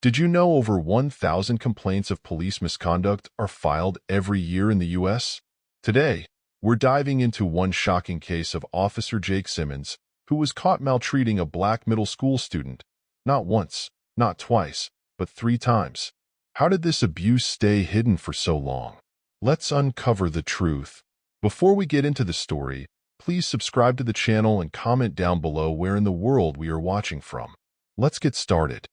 Did you know over 1,000 complaints of police misconduct are filed every year in the U.S.? Today, we're diving into one shocking case of Officer Jake Simmons, who was caught maltreating a black middle school student, not once, not twice, but 3 times. How did this abuse stay hidden for so long? Let's uncover the truth. Before we get into the story, please subscribe to the channel and comment down below where in the world we are watching from. Let's get started.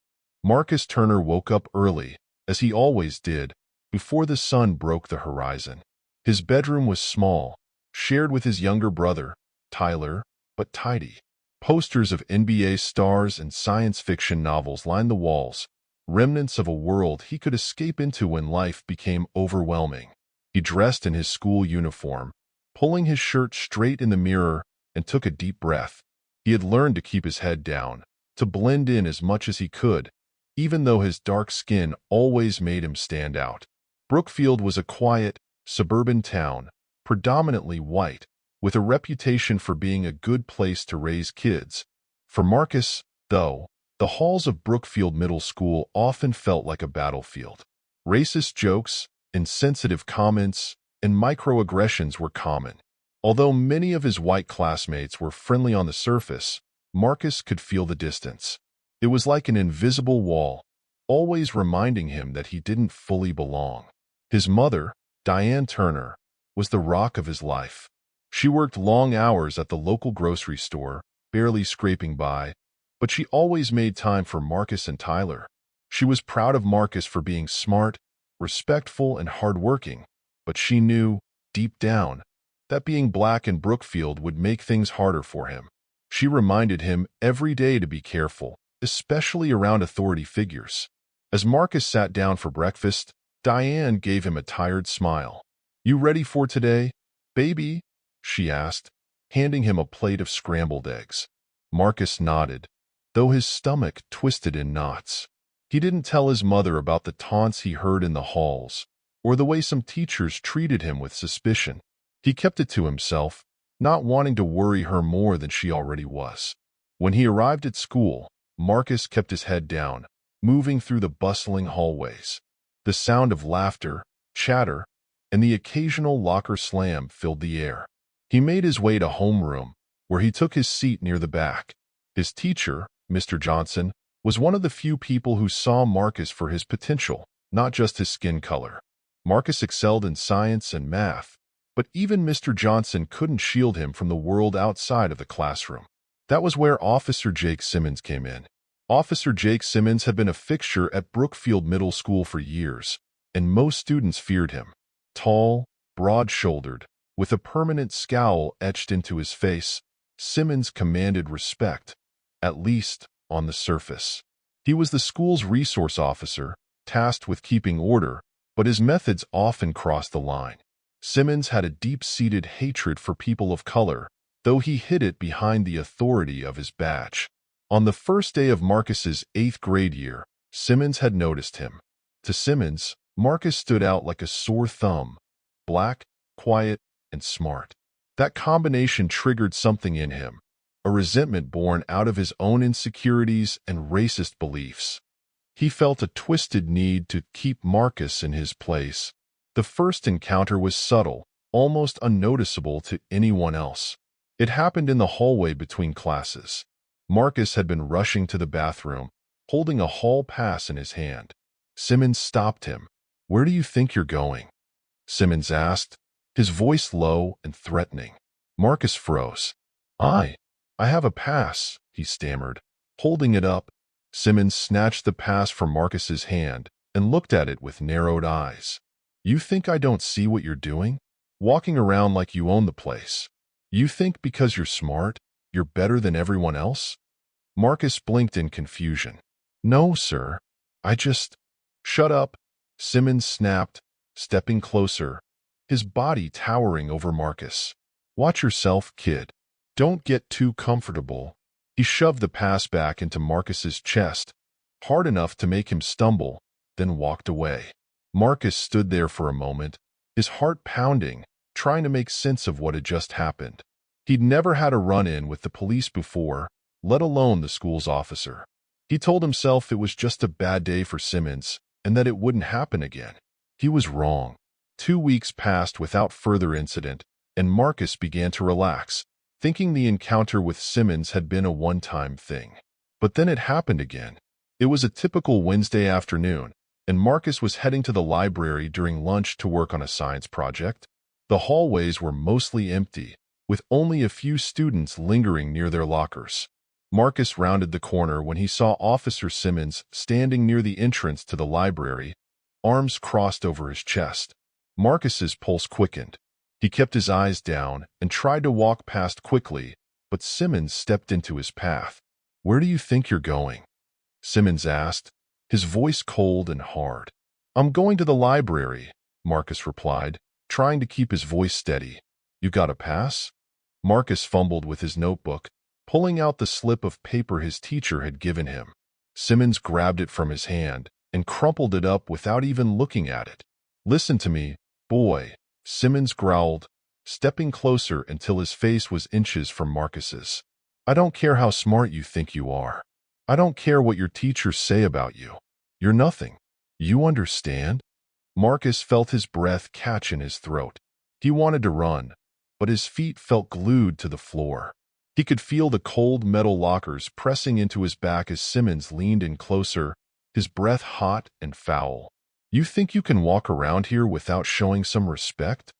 Marcus Turner woke up early, as he always did, before the sun broke the horizon. His bedroom was small, shared with his younger brother, Tyler, but tidy. Posters of NBA stars and science fiction novels lined the walls, remnants of a world he could escape into when life became overwhelming. He dressed in his school uniform, pulling his shirt straight in the mirror, and took a deep breath. He had learned to keep his head down, to blend in as much as he could, even though his dark skin always made him stand out. Brookfield was a quiet, suburban town, predominantly white, with a reputation for being a good place to raise kids. For Marcus, though, the halls of Brookfield Middle School often felt like a battlefield. Racist jokes, insensitive comments, and microaggressions were common. Although many of his white classmates were friendly on the surface, Marcus could feel the distance. It was like an invisible wall, always reminding him that he didn't fully belong. His mother, Diane Turner, was the rock of his life. She worked long hours at the local grocery store, barely scraping by, but she always made time for Marcus and Tyler. She was proud of Marcus for being smart, respectful, and hardworking, but she knew, deep down, that being black in Brookfield would make things harder for him. She reminded him every day to be careful, especially around authority figures. As Marcus sat down for breakfast, Diane gave him a tired smile. "You ready for today, baby?" she asked, handing him a plate of scrambled eggs. Marcus nodded, though his stomach twisted in knots. He didn't tell his mother about the taunts he heard in the halls, or the way some teachers treated him with suspicion. He kept it to himself, not wanting to worry her more than she already was. When he arrived at school, Marcus kept his head down, moving through the bustling hallways. The sound of laughter, chatter, and the occasional locker slam filled the air. He made his way to homeroom, where he took his seat near the back. His teacher, Mr. Johnson, was one of the few people who saw Marcus for his potential, not just his skin color. Marcus excelled in science and math, but even Mr. Johnson couldn't shield him from the world outside of the classroom. That was where Officer Jake Simmons came in. Officer Jake Simmons had been a fixture at Brookfield Middle School for years, and most students feared him. Tall, broad-shouldered, with a permanent scowl etched into his face, Simmons commanded respect, at least on the surface. He was the school's resource officer, tasked with keeping order, but his methods often crossed the line. Simmons had a deep-seated hatred for people of color, though he hid it behind the authority of his badge. On the first day of Marcus's 8th grade year, Simmons had noticed him. To Simmons, Marcus stood out like a sore thumb, black, quiet, and smart. That combination triggered something in him, a resentment born out of his own insecurities and racist beliefs. He felt a twisted need to keep Marcus in his place. The first encounter was subtle, almost unnoticeable to anyone else. It happened in the hallway between classes. Marcus had been rushing to the bathroom, holding a hall pass in his hand. Simmons stopped him. "Where do you think you're going?" Simmons asked, his voice low and threatening. Marcus froze. I have a pass," he stammered, holding it up. Simmons snatched the pass from Marcus's hand and looked at it with narrowed eyes. "You think I don't see what you're doing? Walking around like you own the place. You think because you're smart, you're better than everyone else?" Marcus blinked in confusion. "No, sir. I just—" "Shut up," Simmons snapped, stepping closer, his body towering over Marcus. "Watch yourself, kid. Don't get too comfortable." He shoved the pass back into Marcus's chest, hard enough to make him stumble, then walked away. Marcus stood there for a moment, his heart pounding, trying to make sense of what had just happened. He'd never had a run-in with the police before, let alone the school's officer. He told himself it was just a bad day for Simmons and that it wouldn't happen again. He was wrong. 2 weeks passed without further incident, and Marcus began to relax, thinking the encounter with Simmons had been a one-time thing. But then it happened again. It was a typical Wednesday afternoon, and Marcus was heading to the library during lunch to work on a science project. The hallways were mostly empty, with only a few students lingering near their lockers. Marcus rounded the corner when he saw Officer Simmons standing near the entrance to the library, arms crossed over his chest. Marcus's pulse quickened. He kept his eyes down and tried to walk past quickly, but Simmons stepped into his path. "Where do you think you're going?" Simmons asked, his voice cold and hard. "I'm going to the library," Marcus replied, trying to keep his voice steady. "You got a pass?" Marcus fumbled with his notebook, pulling out the slip of paper his teacher had given him. Simmons grabbed it from his hand and crumpled it up without even looking at it. "Listen to me, boy," Simmons growled, stepping closer until his face was inches from Marcus's. "I don't care how smart you think you are. I don't care what your teachers say about you. You're nothing. You understand?" Marcus felt his breath catch in his throat. He wanted to run, but his feet felt glued to the floor. He could feel the cold metal lockers pressing into his back as Simmons leaned in closer, his breath hot and foul. "You think you can walk around here without showing some respect?"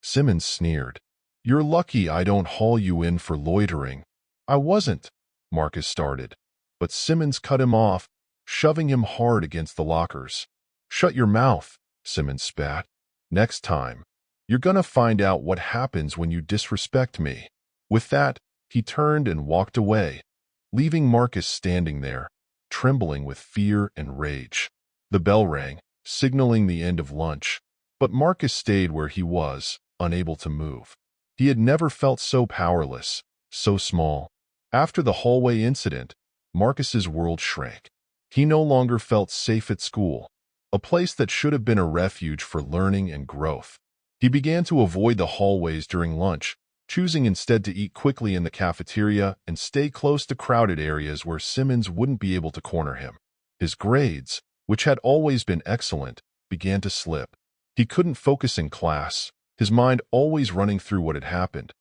Simmons sneered. "You're lucky I don't haul you in for loitering." "I wasn't," Marcus started, but Simmons cut him off, shoving him hard against the lockers. "Shut your mouth," Simmons spat. "Next time, you're gonna find out what happens when you disrespect me." With that, he turned and walked away, leaving Marcus standing there, trembling with fear and rage. The bell rang, signaling the end of lunch, but Marcus stayed where he was, unable to move. He had never felt so powerless, so small. After the hallway incident, Marcus's world shrank. He no longer felt safe at school, a place that should have been a refuge for learning and growth. He began to avoid the hallways during lunch, choosing instead to eat quickly in the cafeteria and stay close to crowded areas where Simmons wouldn't be able to corner him. His grades, which had always been excellent, began to slip. He couldn't focus in class, his mind always running through what had happened,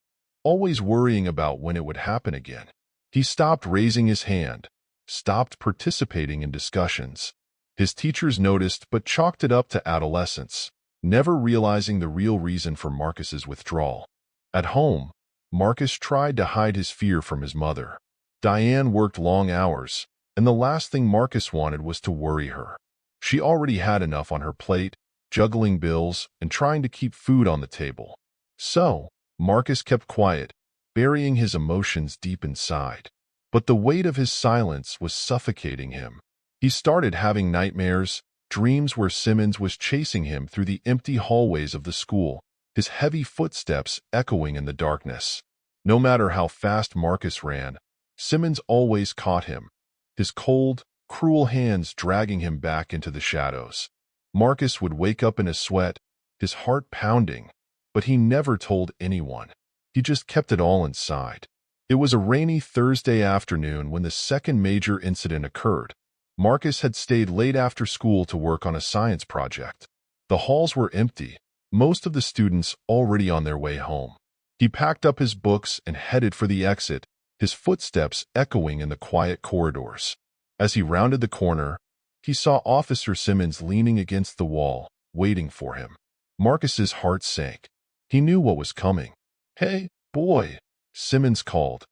always worrying about when it would happen again. He stopped raising his hand, stopped participating in discussions. His teachers noticed but chalked it up to adolescence, never realizing the real reason for Marcus's withdrawal. At home, Marcus tried to hide his fear from his mother. Diane worked long hours, and the last thing Marcus wanted was to worry her. She already had enough on her plate, juggling bills and trying to keep food on the table. So, Marcus kept quiet, burying his emotions deep inside. But the weight of his silence was suffocating him. He started having nightmares, dreams where Simmons was chasing him through the empty hallways of the school, his heavy footsteps echoing in the darkness. No matter how fast Marcus ran, Simmons always caught him, his cold, cruel hands dragging him back into the shadows. Marcus would wake up in a sweat, his heart pounding, but he never told anyone. He just kept it all inside. It was a rainy Thursday afternoon when the second major incident occurred. Marcus had stayed late after school to work on a science project. The halls were empty, most of the students already on their way home. He packed up his books and headed for the exit, his footsteps echoing in the quiet corridors. As he rounded the corner, he saw Officer Simmons leaning against the wall, waiting for him. Marcus's heart sank. He knew what was coming. "Hey, boy," Simmons called,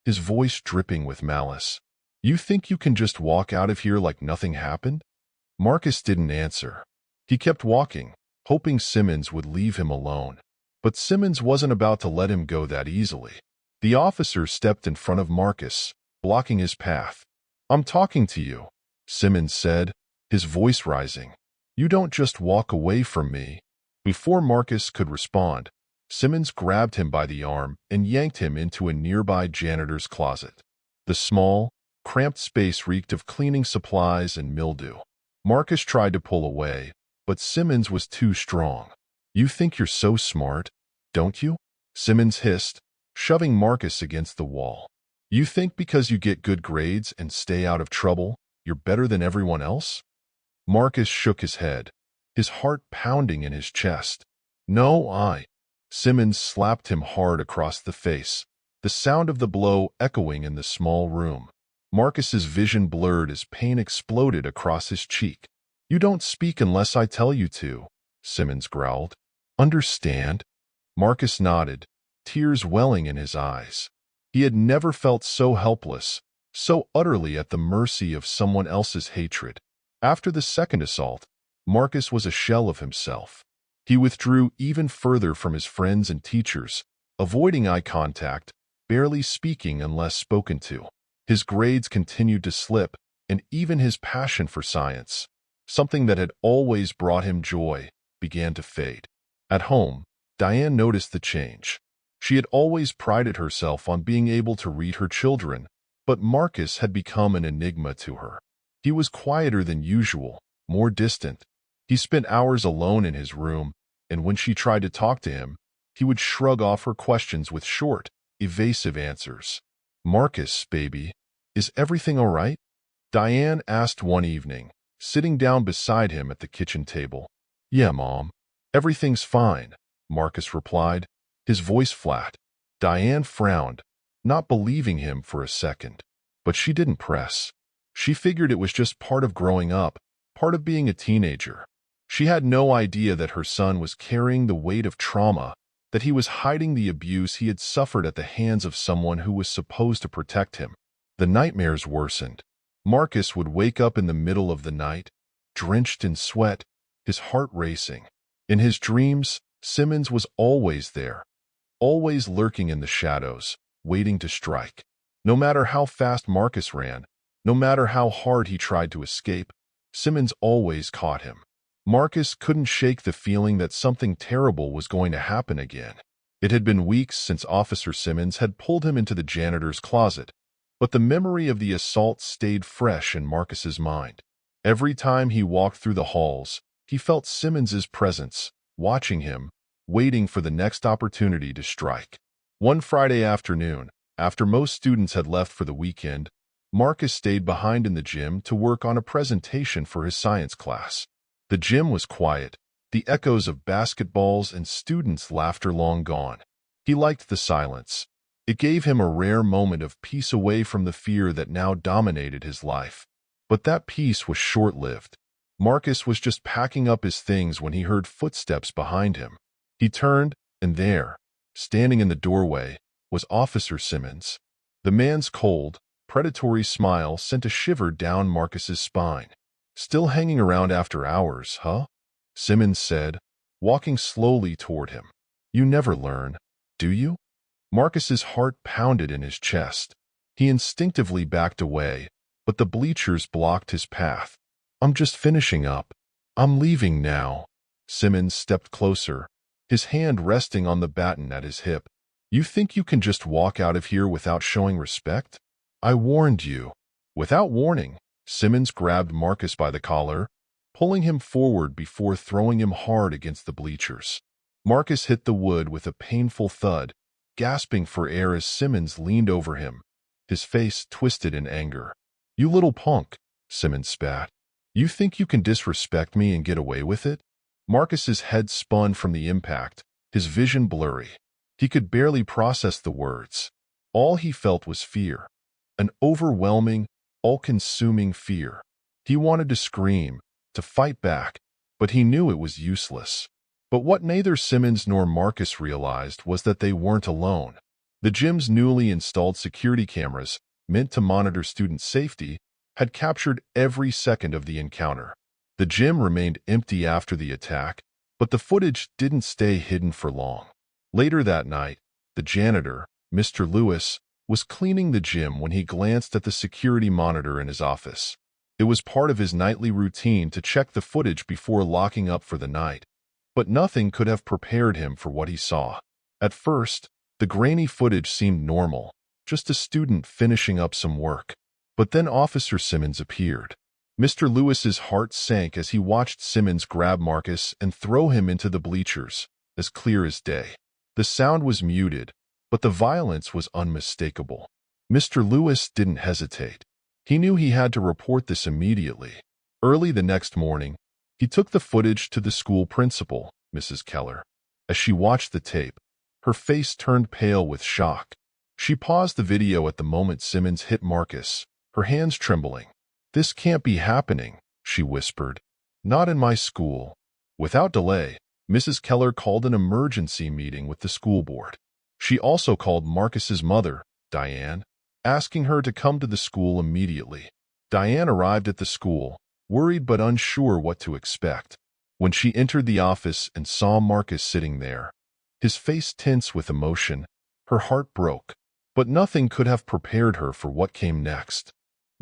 his voice dripping with malice. "You think you can just walk out of here like nothing happened?" Marcus didn't answer. He kept walking, hoping Simmons would leave him alone. But Simmons wasn't about to let him go that easily. The officer stepped in front of Marcus, blocking his path. "I'm talking to you," Simmons said, his voice rising. "You don't just walk away from me." Before Marcus could respond, Simmons grabbed him by the arm and yanked him into a nearby janitor's closet. The small, cramped space reeked of cleaning supplies and mildew. Marcus tried to pull away, but Simmons was too strong. "You think you're so smart, don't you?" Simmons hissed, shoving Marcus against the wall. You think because you get good grades and stay out of trouble, you're better than everyone else? Marcus shook his head, his heart pounding in his chest. No, Simmons slapped him hard across the face, the sound of the blow echoing in the small room. Marcus's vision blurred as pain exploded across his cheek. You don't speak unless I tell you to, Simmons growled. Understand? Marcus nodded, tears welling in his eyes. He had never felt so helpless, so utterly at the mercy of someone else's hatred. After the second assault, Marcus was a shell of himself. He withdrew even further from his friends and teachers, avoiding eye contact, barely speaking unless spoken to. His grades continued to slip, and even his passion for science, something that had always brought him joy, began to fade. At home, Diane noticed the change. She had always prided herself on being able to read her children, but Marcus had become an enigma to her. He was quieter than usual, more distant. He spent hours alone in his room, and when she tried to talk to him, he would shrug off her questions with short, evasive answers. Marcus, baby, is everything all right? Diane asked one evening, sitting down beside him at the kitchen table. Yeah, Mom. Everything's fine, Marcus replied, his voice flat. Diane frowned, not believing him for a second. But she didn't press. She figured it was just part of growing up, part of being a teenager. She had no idea that her son was carrying the weight of trauma, that he was hiding the abuse he had suffered at the hands of someone who was supposed to protect him. The nightmares worsened. Marcus would wake up in the middle of the night, drenched in sweat, his heart racing. In his dreams, Simmons was always there, always lurking in the shadows, waiting to strike. No matter how fast Marcus ran, no matter how hard he tried to escape, Simmons always caught him. Marcus couldn't shake the feeling that something terrible was going to happen again. It had been weeks since Officer Simmons had pulled him into the janitor's closet, but the memory of the assault stayed fresh in Marcus's mind. Every time he walked through the halls, he felt Simmons's presence, watching him, waiting for the next opportunity to strike. One Friday afternoon, after most students had left for the weekend, Marcus stayed behind in the gym to work on a presentation for his science class. The gym was quiet, the echoes of basketballs and students' laughter long gone. He liked the silence. It gave him a rare moment of peace away from the fear that now dominated his life. But that peace was short-lived. Marcus was just packing up his things when he heard footsteps behind him. He turned, and there, standing in the doorway, was Officer Simmons. The man's cold, predatory smile sent a shiver down Marcus's spine. Still hanging around after hours, huh? Simmons said, walking slowly toward him. You never learn, do you? Marcus's heart pounded in his chest. He instinctively backed away, but the bleachers blocked his path. I'm just finishing up. I'm leaving now. Simmons stepped closer, his hand resting on the baton at his hip. You think you can just walk out of here without showing respect? I warned you. Without warning, Simmons grabbed Marcus by the collar, pulling him forward before throwing him hard against the bleachers. Marcus hit the wood with a painful thud, gasping for air as Simmons leaned over him, his face twisted in anger. You little punk, Simmons spat. You think you can disrespect me and get away with it? Marcus's head spun from the impact, his vision blurry. He could barely process the words. All he felt was fear, an overwhelming, all-consuming fear. He wanted to scream, to fight back, but he knew it was useless. But what neither Simmons nor Marcus realized was that they weren't alone. The gym's newly installed security cameras, meant to monitor student safety, had captured every second of the encounter. The gym remained empty after the attack, but the footage didn't stay hidden for long. Later that night, the janitor, Mr. Lewis, was cleaning the gym when he glanced at the security monitor in his office. It was part of his nightly routine to check the footage before locking up for the night, but nothing could have prepared him for what he saw. At first, the grainy footage seemed normal, just a student finishing up some work. But then Officer Simmons appeared. Mr. Lewis's heart sank as he watched Simmons grab Marcus and throw him into the bleachers, as clear as day. The sound was muted, but the violence was unmistakable. Mr. Lewis didn't hesitate. He knew he had to report this immediately. Early the next morning, he took the footage to the school principal, Mrs. Keller. As she watched the tape, her face turned pale with shock. She paused the video at the moment Simmons hit Marcus, her hands trembling. "This can't be happening," she whispered. "Not in my school." Without delay, Mrs. Keller called an emergency meeting with the school board. She also called Marcus's mother, Diane, asking her to come to the school immediately. Diane arrived at the school, worried but unsure what to expect. When she entered the office and saw Marcus sitting there, his face tense with emotion, her heart broke. But nothing could have prepared her for what came next.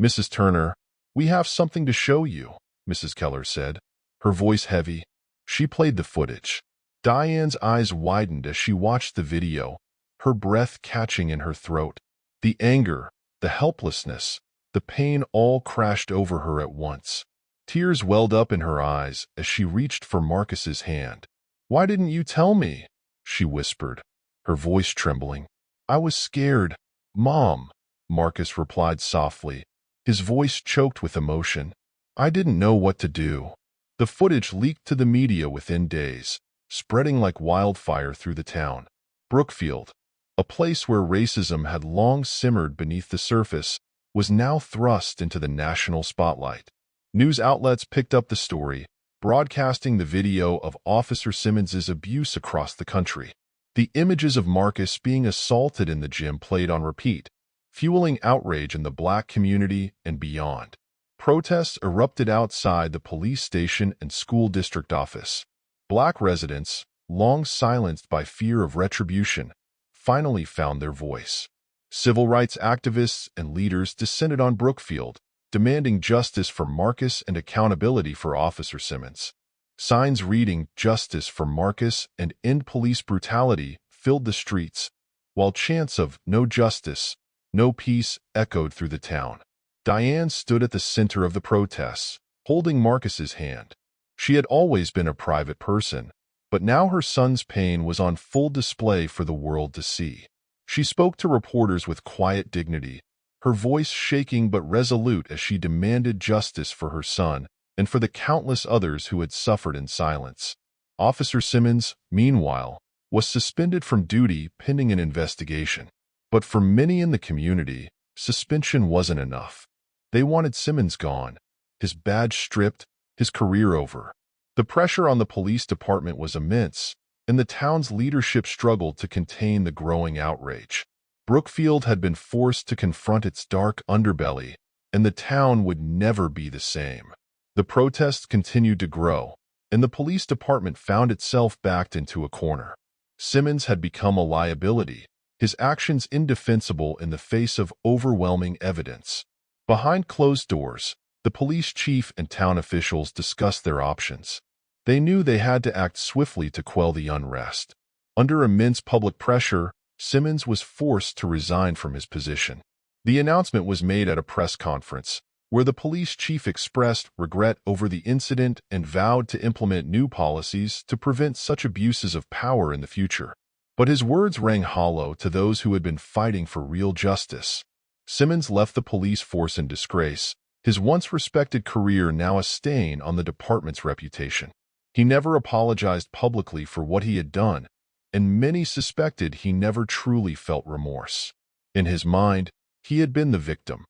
"Mrs. Turner, we have something to show you," Mrs. Keller said, her voice heavy. She played the footage. Diane's eyes widened as she watched the video, her breath catching in her throat. The anger, the helplessness, the pain all crashed over her at once. Tears welled up in her eyes as she reached for Marcus's hand. "Why didn't you tell me?" she whispered, her voice trembling. "I was scared, Mom," Marcus replied softly, his voice choked with emotion. "I didn't know what to do." The footage leaked to the media within days, spreading like wildfire through the town. Brookfield, a place where racism had long simmered beneath the surface, was now thrust into the national spotlight. News outlets picked up the story, broadcasting the video of Officer Simmons's abuse across the country. The images of Marcus being assaulted in the gym played on repeat, fueling outrage in the Black community and beyond. Protests erupted outside the police station and school district office. Black residents, long silenced by fear of retribution, finally found their voice. Civil rights activists and leaders descended on Brookfield, demanding justice for Marcus and accountability for Officer Simmons. Signs reading "Justice for Marcus" and "End Police Brutality" filled the streets, while chants of "No justice, no peace" echoed through the town. Diane stood at the center of the protests, holding Marcus's hand. She had always been a private person, but now her son's pain was on full display for the world to see. She spoke to reporters with quiet dignity, her voice shaking but resolute as she demanded justice for her son and for the countless others who had suffered in silence. Officer Simmons, meanwhile, was suspended from duty pending an investigation. But for many in the community, suspension wasn't enough. They wanted Simmons gone, his badge stripped, his career over. The pressure on the police department was immense, and the town's leadership struggled to contain the growing outrage. Brookfield had been forced to confront its dark underbelly, and the town would never be the same. The protests continued to grow, and the police department found itself backed into a corner. Simmons had become a liability, his actions indefensible in the face of overwhelming evidence. Behind closed doors, the police chief and town officials discussed their options. They knew they had to act swiftly to quell the unrest. Under immense public pressure, Simmons was forced to resign from his position. The announcement was made at a press conference, where the police chief expressed regret over the incident and vowed to implement new policies to prevent such abuses of power in the future. But his words rang hollow to those who had been fighting for real justice. Simmons left the police force in disgrace, his once respected career now a stain on the department's reputation. He never apologized publicly for what he had done, and many suspected he never truly felt remorse. In his mind, he had been the victim,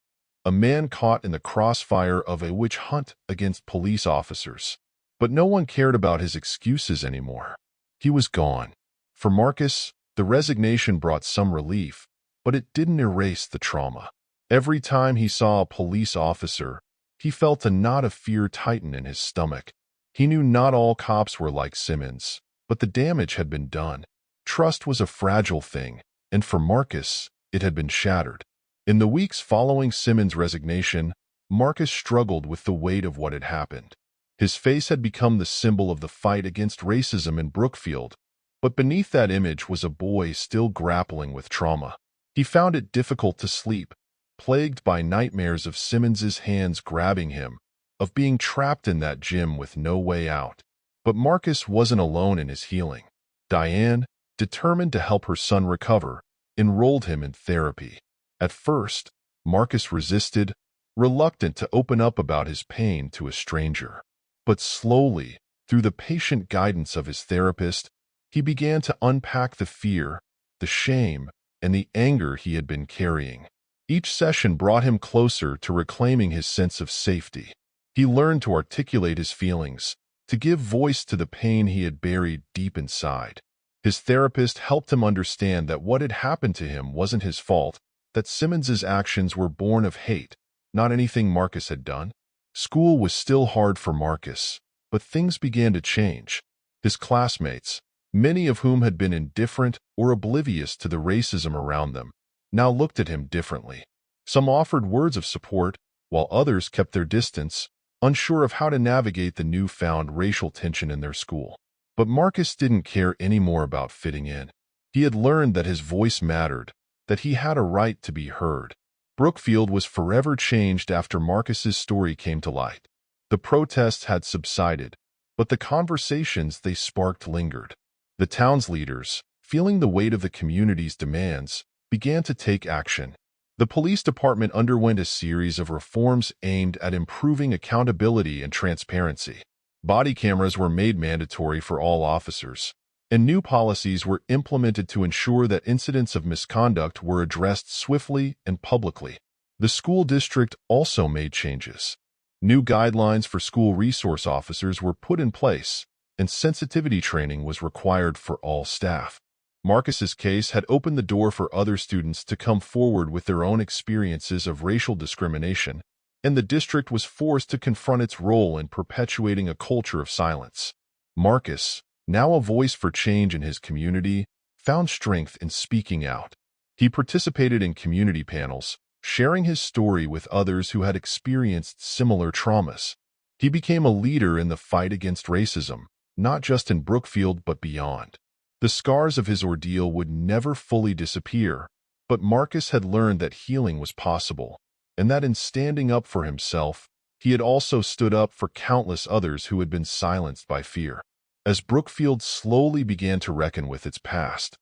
a man caught in the crossfire of a witch hunt against police officers. But no one cared about his excuses anymore. He was gone. For Marcus, the resignation brought some relief, but it didn't erase the trauma. Every time he saw a police officer, he felt a knot of fear tighten in his stomach. He knew not all cops were like Simmons, but the damage had been done. Trust was a fragile thing, and for Marcus, it had been shattered. In the weeks following Simmons' resignation, Marcus struggled with the weight of what had happened. His face had become the symbol of the fight against racism in Brookfield, but beneath that image was a boy still grappling with trauma. He found it difficult to sleep, plagued by nightmares of Simmons's hands grabbing him, of being trapped in that gym with no way out. But Marcus wasn't alone in his healing. Diane, determined to help her son recover, enrolled him in therapy. At first, Marcus resisted, reluctant to open up about his pain to a stranger. But slowly, through the patient guidance of his therapist, he began to unpack the fear, the shame, and the anger he had been carrying. Each session brought him closer to reclaiming his sense of safety. He learned to articulate his feelings, to give voice to the pain he had buried deep inside. His therapist helped him understand that what had happened to him wasn't his fault, that Simmons's actions were born of hate, not anything Marcus had done. School was still hard for Marcus, but things began to change. His classmates, many of whom had been indifferent or oblivious to the racism around them, now looked at him differently. Some offered words of support, while others kept their distance, unsure of how to navigate the newfound racial tension in their school. But Marcus didn't care anymore about fitting in. He had learned that his voice mattered, that he had a right to be heard. Brookfield was forever changed after Marcus's story came to light. The protests had subsided, but the conversations they sparked lingered. The town's leaders, feeling the weight of the community's demands, began to take action. The police department underwent a series of reforms aimed at improving accountability and transparency. Body cameras were made mandatory for all officers, and new policies were implemented to ensure that incidents of misconduct were addressed swiftly and publicly. The school district also made changes. New guidelines for school resource officers were put in place, and sensitivity training was required for all staff. Marcus's case had opened the door for other students to come forward with their own experiences of racial discrimination, and the district was forced to confront its role in perpetuating a culture of silence. Marcus, now a voice for change in his community, found strength in speaking out. He participated in community panels, sharing his story with others who had experienced similar traumas. He became a leader in the fight against racism, not just in Brookfield but beyond. The scars of his ordeal would never fully disappear, but Marcus had learned that healing was possible, and that in standing up for himself, he had also stood up for countless others who had been silenced by fear. As Brookfield slowly began to reckon with its past,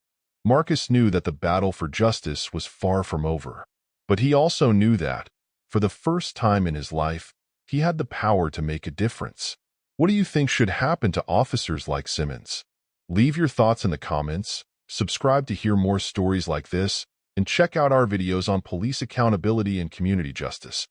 Marcus knew that the battle for justice was far from over. But he also knew that, for the first time in his life, he had the power to make a difference. What do you think should happen to officers like Simmons? Leave your thoughts in the comments, subscribe to hear more stories like this, and check out our videos on police accountability and community justice.